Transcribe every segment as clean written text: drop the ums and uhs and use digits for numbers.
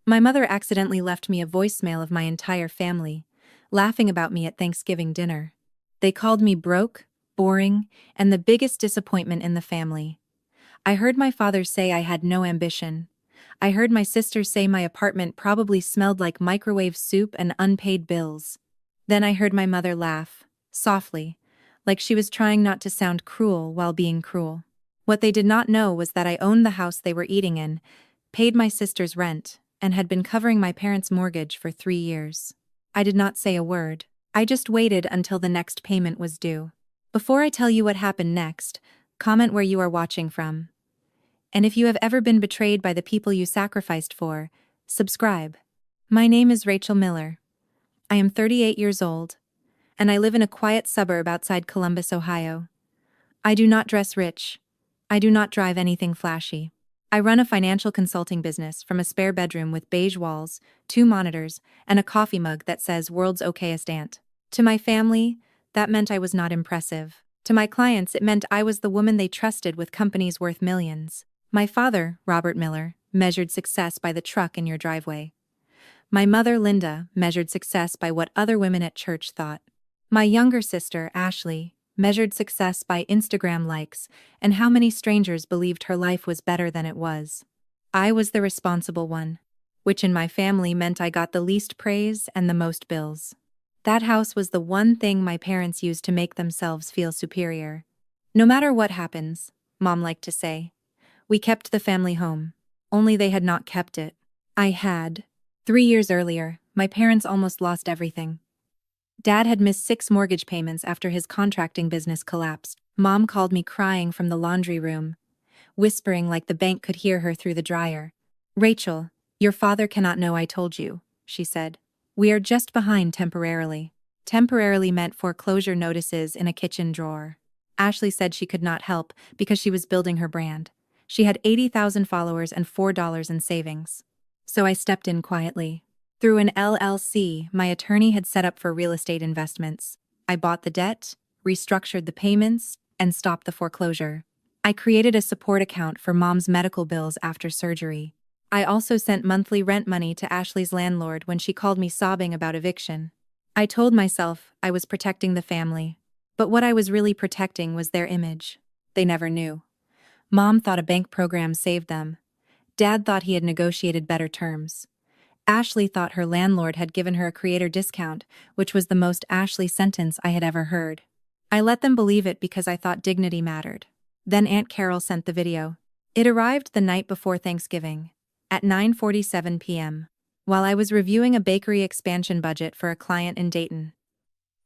My mother accidentally left me a voicemail of my entire family, laughing about me at Thanksgiving dinner. They called me broke, boring, and the biggest disappointment in the family. I heard my father say I had no ambition. I heard my sister say my apartment probably smelled like microwave soup and unpaid bills. Then I heard my mother laugh, softly, like she was trying not to sound cruel while being cruel. What they did not know was that I owned the house they were eating in, paid my sister's rent, and had been covering my parents' mortgage for 3 years. I did not say a word. I just waited until the next payment was due. Before I tell you what happened next, comment where you are watching from. And if you have ever been betrayed by the people you sacrificed for, subscribe. My name is Rachel Miller. I am 38 years old, and I live in a quiet suburb outside Columbus, Ohio. I do not dress rich. I do not drive anything flashy. I run a financial consulting business from a spare bedroom with beige walls, 2 monitors, and a coffee mug that says "World's Okayest Aunt." To my family, that meant I was not impressive. To my clients, it meant I was the woman they trusted with companies worth millions. My father, Robert Miller, measured success by the truck in your driveway. My mother, Linda, measured success by what other women at church thought. My younger sister, Ashley, measured success by Instagram likes and how many strangers believed her life was better than it was. I was the responsible one, which in my family meant I got the least praise and the most bills. That house was the one thing my parents used to make themselves feel superior. No matter what happens, Mom liked to say, we kept the family home, only they had not kept it. I had. 3 years earlier, my parents almost lost everything. Dad had missed 6 mortgage payments after his contracting business collapsed. Mom called me crying from the laundry room, whispering like the bank could hear her through the dryer. Rachel, your father cannot know I told you, she said. We are just behind temporarily. Temporarily meant foreclosure notices in a kitchen drawer. Ashley said she could not help because she was building her brand. She had 80,000 followers and $4 in savings. So I stepped in quietly. Through an LLC my attorney had set up for real estate investments. I bought the debt, restructured the payments, and stopped the foreclosure. I created a support account for Mom's medical bills after surgery. I also sent monthly rent money to Ashley's landlord when she called me sobbing about eviction. I told myself I was protecting the family, but what I was really protecting was their image. They never knew. Mom thought a bank program saved them. Dad thought he had negotiated better terms. Ashley thought her landlord had given her a creator discount, which was the most Ashley sentence I had ever heard. I let them believe it because I thought dignity mattered. Then Aunt Carol sent the video. It arrived the night before Thanksgiving, at 9:47 p.m., while I was reviewing a bakery expansion budget for a client in Dayton.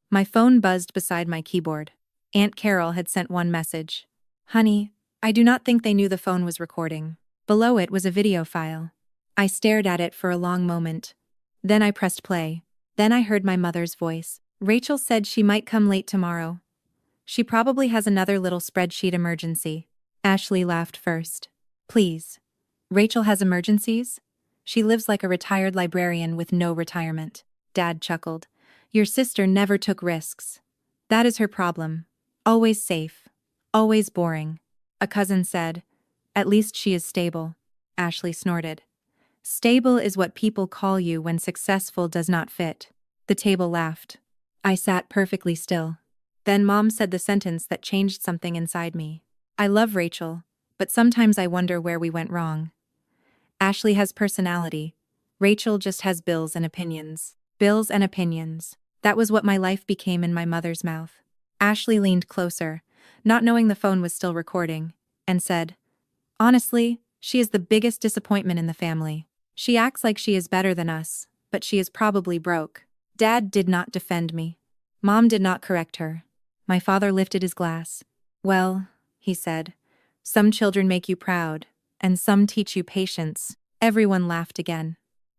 My phone buzzed beside my keyboard. Aunt Carol had sent one message. Honey, I do not think they knew the phone was recording. Below it was a video file. I stared at it for a long moment. Then I pressed play. Then I heard my mother's voice. Rachel said she might come late tomorrow. She probably has another little spreadsheet emergency. Ashley laughed first. Please. Rachel has emergencies? She lives like a retired librarian with no retirement. Dad chuckled. Your sister never took risks. That is her problem. Always safe. Always boring. A cousin said, at least she is stable. Ashley snorted. Stable is what people call you when successful does not fit. The table laughed. I sat perfectly still. Then Mom said the sentence that changed something inside me. I love Rachel, but sometimes I wonder where we went wrong. Ashley has personality. Rachel just has bills and opinions. Bills and opinions. That was what my life became in my mother's mouth. Ashley leaned closer, not knowing the phone was still recording, and said, honestly, she is the biggest disappointment in the family. She acts like she is better than us, but she is probably broke. Dad did not defend me. Mom did not correct her. My father lifted his glass. Well, he said, some children make you proud, and some teach you patience. Everyone laughed again.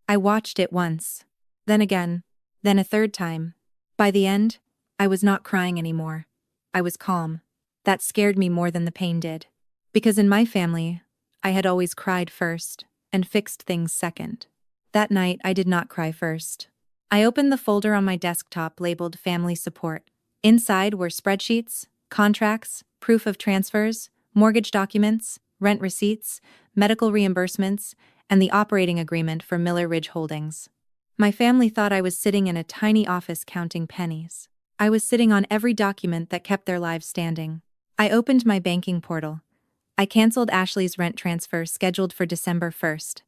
I watched it once, then again, then a third time. By the end, I was not crying anymore. I was calm. That scared me more than the pain did. Because in my family, I had always cried first and fixed things second. That night, I did not cry first. I opened the folder on my desktop labeled Family Support. Inside were spreadsheets, contracts, proof of transfers, mortgage documents, rent receipts, medical reimbursements, and the operating agreement for Miller Ridge Holdings. My family thought I was sitting in a tiny office counting pennies. I was sitting on every document that kept their lives standing. I opened my banking portal. I canceled Ashley's rent transfer scheduled for December 1st.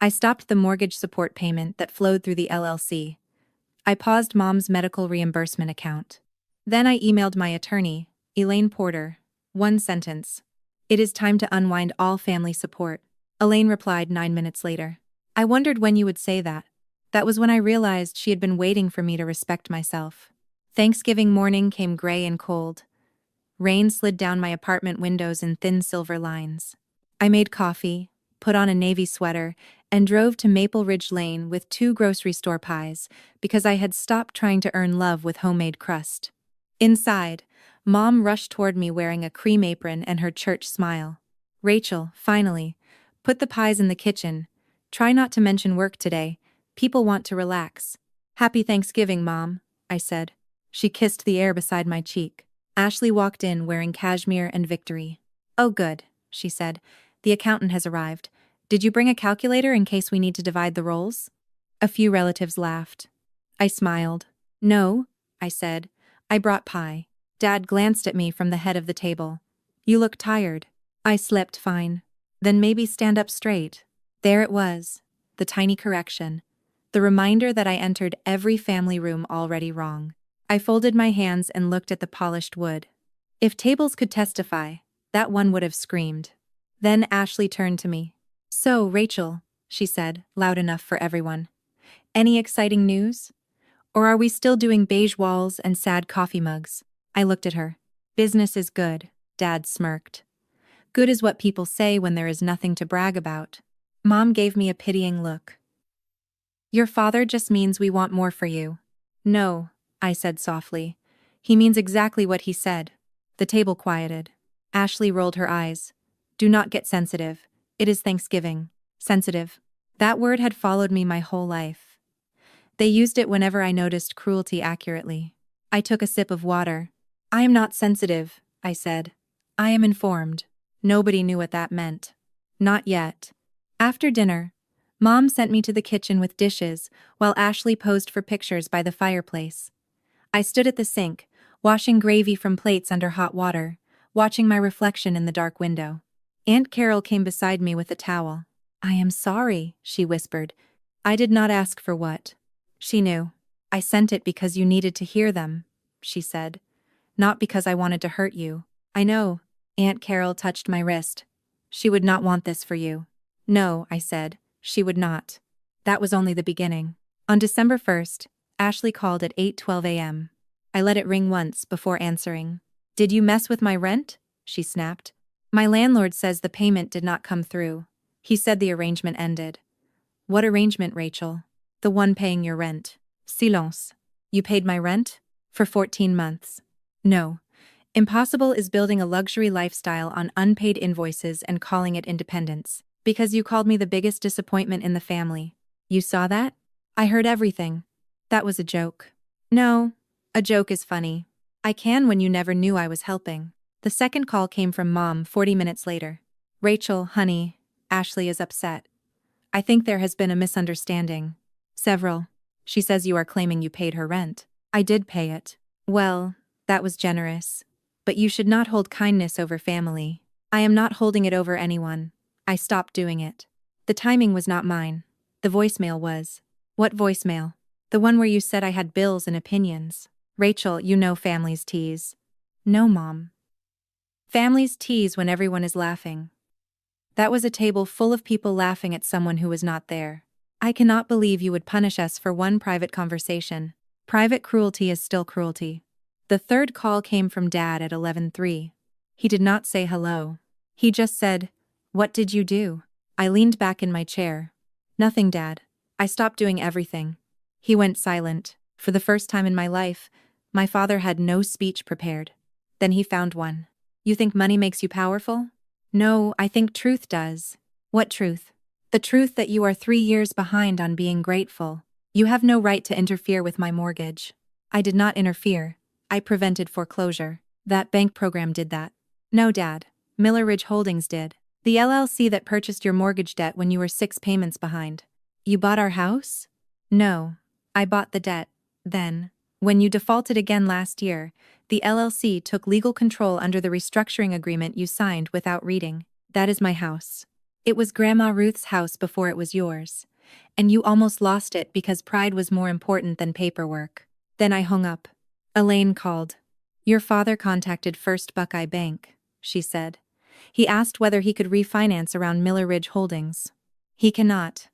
I stopped the mortgage support payment that flowed through the LLC. I paused Mom's medical reimbursement account. Then I emailed my attorney, Elaine Porter. One sentence. It is time to unwind all family support. Elaine replied 9 minutes later. I wondered when you would say that. That was when I realized she had been waiting for me to respect myself. Thanksgiving morning came gray and cold. Rain slid down my apartment windows in thin silver lines. I made coffee, put on a navy sweater, and drove to Maple Ridge Lane with 2 grocery store pies because I had stopped trying to earn love with homemade crust. Inside, Mom rushed toward me wearing a cream apron and her church smile. Rachel, finally, put the pies in the kitchen. Try not to mention work today. People want to relax. Happy Thanksgiving, Mom, I said. She kissed the air beside my cheek. Ashley walked in wearing cashmere and victory. Oh good, she said. The accountant has arrived. Did you bring a calculator in case we need to divide the rolls? A few relatives laughed. I smiled. No, I said. I brought pie. Dad glanced at me from the head of the table. You look tired. I slept fine. Then maybe stand up straight. There it was. The tiny correction. The reminder that I entered every family room already wrong. I folded my hands and looked at the polished wood. If tables could testify, that one would have screamed. Then Ashley turned to me. So, Rachel, she said, loud enough for everyone. Any exciting news? Or are we still doing beige walls and sad coffee mugs? I looked at her. Business is good, Dad smirked. Good is what people say when there is nothing to brag about. Mom gave me a pitying look. Your father just means we want more for you. No, I said softly. He means exactly what he said. The table quieted. Ashley rolled her eyes. Do not get sensitive. It is Thanksgiving. Sensitive. That word had followed me my whole life. They used it whenever I noticed cruelty accurately. I took a sip of water. I am not sensitive, I said. I am informed. Nobody knew what that meant. Not yet. After dinner, Mom sent me to the kitchen with dishes while Ashley posed for pictures by the fireplace. I stood at the sink, washing gravy from plates under hot water, watching my reflection in the dark window. Aunt Carol came beside me with a towel. I am sorry, she whispered. I did not ask for what. She knew. I sent it because you needed to hear them, she said. Not because I wanted to hurt you. I know. Aunt Carol touched my wrist. She would not want this for you. No, I said. She would not. That was only the beginning. On December 1st, Ashley called at 8:12 a.m. I let it ring once before answering. Did you mess with my rent? She snapped. My landlord says the payment did not come through. He said the arrangement ended. What arrangement, Rachel? The one paying your rent. Silence. You paid my rent? For 14 months. No. Impossible is building a luxury lifestyle on unpaid invoices and calling it independence. Because you called me the biggest disappointment in the family. You saw that? I heard everything. That was a joke. No, a joke is funny. I can when you never knew I was helping. The second call came from Mom 40 minutes later. Rachel, honey, Ashley is upset. I think there has been a misunderstanding. Several. She says you are claiming you paid her rent. I did pay it. Well, that was generous. But you should not hold kindness over family. I am not holding it over anyone. I stopped doing it. The timing was not mine. The voicemail was. What voicemail? The one where you said I had bills and opinions. Rachel, you know families tease. No, Mom. Families tease when everyone is laughing. That was a table full of people laughing at someone who was not there. I cannot believe you would punish us for one private conversation. Private cruelty is still cruelty. The third call came from Dad at 11:03. He did not say hello. He just said, "What did you do?" I leaned back in my chair. Nothing, Dad. I stopped doing everything. He went silent. For the first time in my life, my father had no speech prepared. Then he found one. You think money makes you powerful? No, I think truth does. What truth? The truth that you are 3 years behind on being grateful. You have no right to interfere with my mortgage. I did not interfere. I prevented foreclosure. That bank program did that. No, Dad. Miller Ridge Holdings did. The LLC that purchased your mortgage debt when you were 6 payments behind. You bought our house? No. I bought the debt. Then, when you defaulted again last year, the LLC took legal control under the restructuring agreement you signed without reading. That is my house. It was Grandma Ruth's house before it was yours. And you almost lost it because pride was more important than paperwork. Then I hung up. Elaine called. Your father contacted First Buckeye Bank, she said. He asked whether he could refinance around Miller Ridge Holdings. He cannot.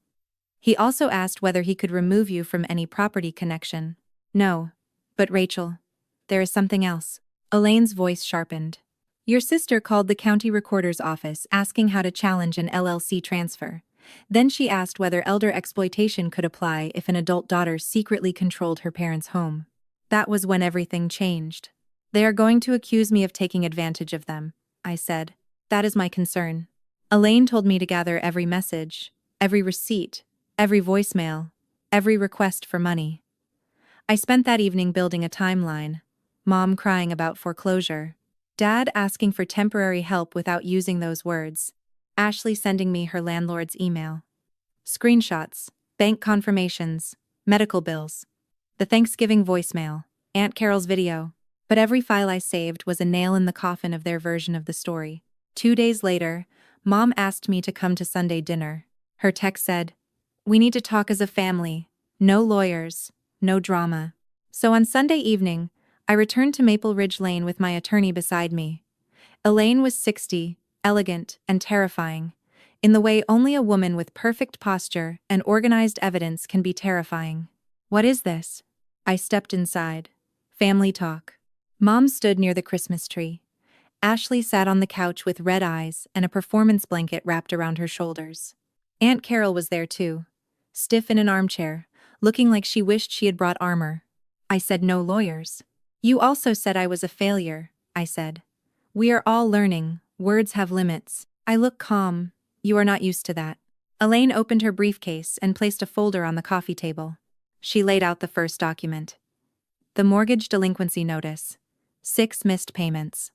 He also asked whether he could remove you from any property connection. No. But Rachel, there is something else. Elaine's voice sharpened. Your sister called the county recorder's office asking how to challenge an LLC transfer. Then she asked whether elder exploitation could apply if an adult daughter secretly controlled her parents' home. That was when everything changed. They are going to accuse me of taking advantage of them, I said. That is my concern. Elaine told me to gather every message, every receipt, every voicemail, every request for money. I spent that evening building a timeline. Mom crying about foreclosure. Dad asking for temporary help without using those words. Ashley sending me her landlord's email. Screenshots, bank confirmations, medical bills. The Thanksgiving voicemail, Aunt Carol's video. But every file I saved was a nail in the coffin of their version of the story. 2 days later, Mom asked me to come to Sunday dinner. Her text said, "We need to talk as a family. No lawyers, no drama." So on Sunday evening, I returned to Maple Ridge Lane with my attorney beside me. Elaine was 60, elegant, and terrifying, in the way only a woman with perfect posture and organized evidence can be terrifying. What is this? I stepped inside. Family talk. Mom stood near the Christmas tree. Ashley sat on the couch with red eyes and a performance blanket wrapped around her shoulders. Aunt Carol was there too, stiff in an armchair, looking like she wished she had brought armor. I said no lawyers. You also said I was a failure, I said. We are all learning, words have limits. I look calm. You are not used to that. Elaine opened her briefcase and placed a folder on the coffee table. She laid out the first document. The mortgage delinquency notice. 6 missed payments.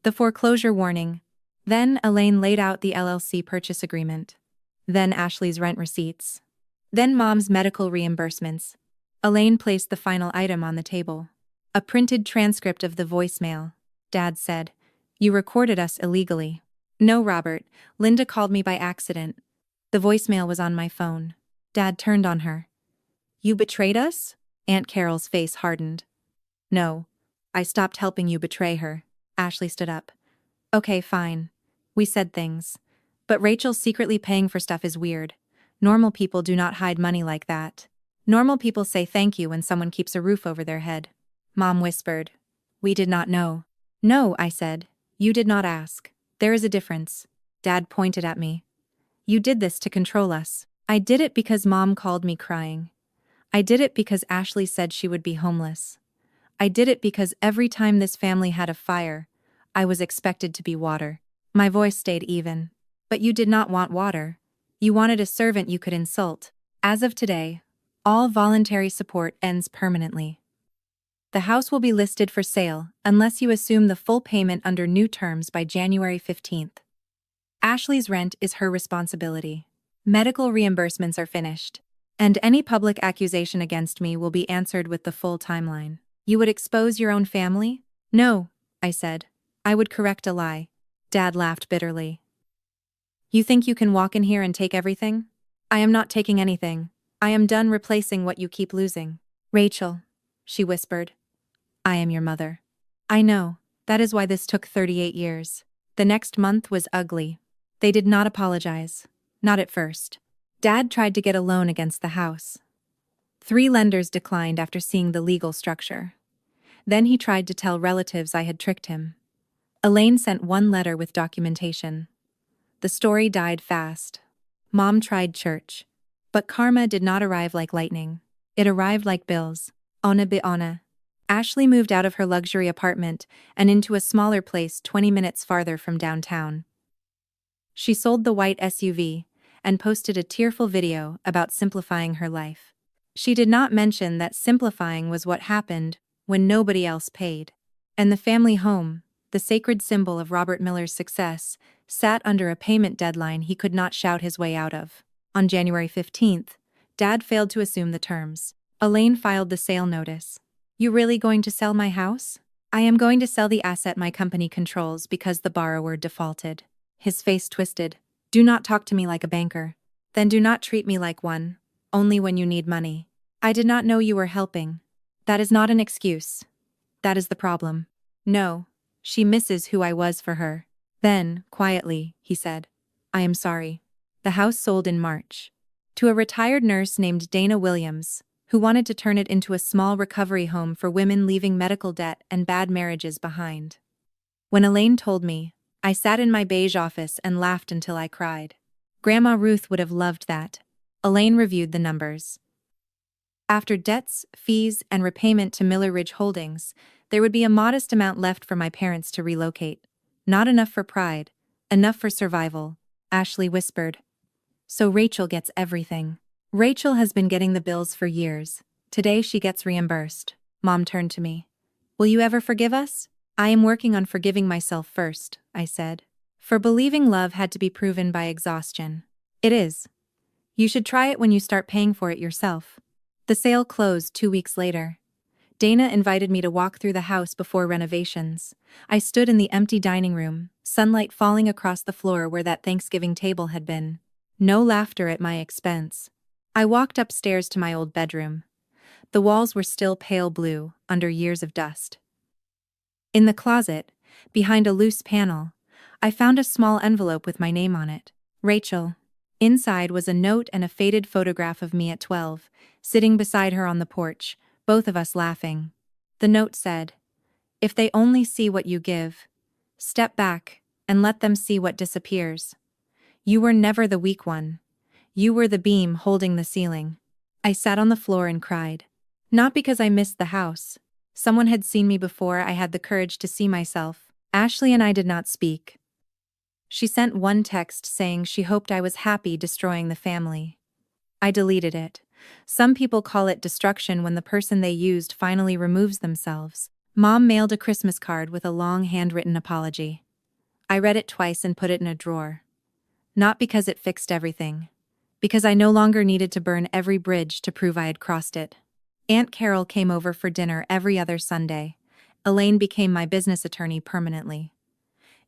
The foreclosure warning. Then Elaine laid out the LLC purchase agreement. Then Ashley's rent receipts. Then Mom's medical reimbursements. Elaine placed the final item on the table. A printed transcript of the voicemail. Dad said, "You recorded us illegally." No, Robert, Linda called me by accident. The voicemail was on my phone. Dad turned on her. You betrayed us? Aunt Carol's face hardened. No. I stopped helping you betray her. Ashley stood up. Okay, fine. We said things. But Rachel secretly paying for stuff is weird. Normal people do not hide money like that. Normal people say thank you when someone keeps a roof over their head. Mom whispered. We did not know. No, I said. You did not ask. There is a difference. Dad pointed at me. You did this to control us. I did it because Mom called me crying. I did it because Ashley said she would be homeless. I did it because every time this family had a fire, I was expected to be water. My voice stayed even. But you did not want water. You wanted a servant you could insult. As of today, all voluntary support ends permanently. The house will be listed for sale unless you assume the full payment under new terms by January 15th. Ashley's rent is her responsibility. Medical reimbursements are finished. And any public accusation against me will be answered with the full timeline. You would expose your own family? No, I said. I would correct a lie. Dad laughed bitterly. You think you can walk in here and take everything? I am not taking anything. I am done replacing what you keep losing. Rachel, she whispered. I am your mother. I know. That is why this took 38 years. The next month was ugly. They did not apologize. Not at first. Dad tried to get a loan against the house. 3 lenders declined after seeing the legal structure. Then he tried to tell relatives I had tricked him. Elaine sent 1 letter with documentation. The story died fast. Mom tried church. But karma did not arrive like lightning. It arrived like bills. Ona be ona. Ashley moved out of her luxury apartment and into a smaller place 20 minutes farther from downtown. She sold the white SUV and posted a tearful video about simplifying her life. She did not mention that simplifying was what happened when nobody else paid. And the family home, the sacred symbol of Robert Miller's success, sat under a payment deadline he could not shout his way out of. On January 15th, Dad failed to assume the terms. Elaine filed the sale notice. "You really going to sell my house?" "I am going to sell the asset my company controls because the borrower defaulted." His face twisted. "Do not talk to me like a banker. Then do not treat me like one, only when you need money." "I did not know you were helping." "That is not an excuse. That is the problem." "No, she misses who I was for her." Then, quietly, he said, "I am sorry." The house sold in March to a retired nurse named Dana Williams, who wanted to turn it into a small recovery home for women leaving medical debt and bad marriages behind. When Elaine told me, I sat in my beige office and laughed until I cried. Grandma Ruth would have loved that. Elaine reviewed the numbers. After debts, fees, and repayment to Miller Ridge Holdings, there would be a modest amount left for my parents to relocate. Not enough for pride, enough for survival, Ashley whispered. "So Rachel gets everything." "Rachel has been getting the bills for years. Today she gets reimbursed." Mom turned to me. "Will you ever forgive us?" "I am working on forgiving myself first," I said. For believing love had to be proven by exhaustion. It is. You should try it when you start paying for it yourself. The sale closed 2 weeks later. Dana invited me to walk through the house before renovations. I stood in the empty dining room, sunlight falling across the floor where that Thanksgiving table had been. No laughter at my expense. I walked upstairs to my old bedroom. The walls were still pale blue, under years of dust. In the closet, behind a loose panel, I found a small envelope with my name on it. Rachel. Inside was a note and a faded photograph of me at 12, sitting beside her on the porch, both of us laughing. The note said, "If they only see what you give, step back and let them see what disappears. You were never the weak one. You were the beam holding the ceiling." I sat on the floor and cried. Not because I missed the house. Someone had seen me before I had the courage to see myself. Ashley and I did not speak. She sent one text saying she hoped I was happy destroying the family. I deleted it. Some people call it destruction when the person they used finally removes themselves. Mom mailed a Christmas card with a long handwritten apology. I read it twice and put it in a drawer. Not because it fixed everything. Because I no longer needed to burn every bridge to prove I had crossed it. Aunt Carol came over for dinner every other Sunday. Elaine became my business attorney permanently.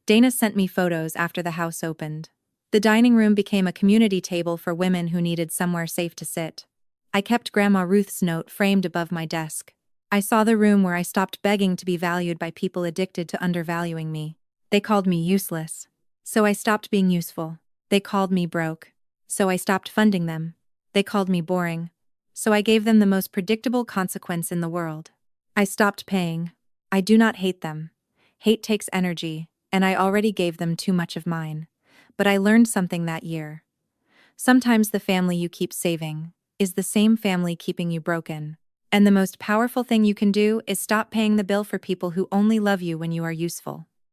Dana sent me photos after the house opened. The dining room became a community table for women who needed somewhere safe to sit. I kept Grandma Ruth's note framed above my desk. I saw the room where I stopped begging to be valued by people addicted to undervaluing me. They called me useless. So I stopped being useful. They called me broke. So I stopped funding them. They called me boring. So I gave them the most predictable consequence in the world. I stopped paying. I do not hate them. Hate takes energy, and I already gave them too much of mine. But I learned something that year. Sometimes the family you keep saving is the same family keeping you broken. And the most powerful thing you can do is stop paying the bill for people who only love you when you are useful.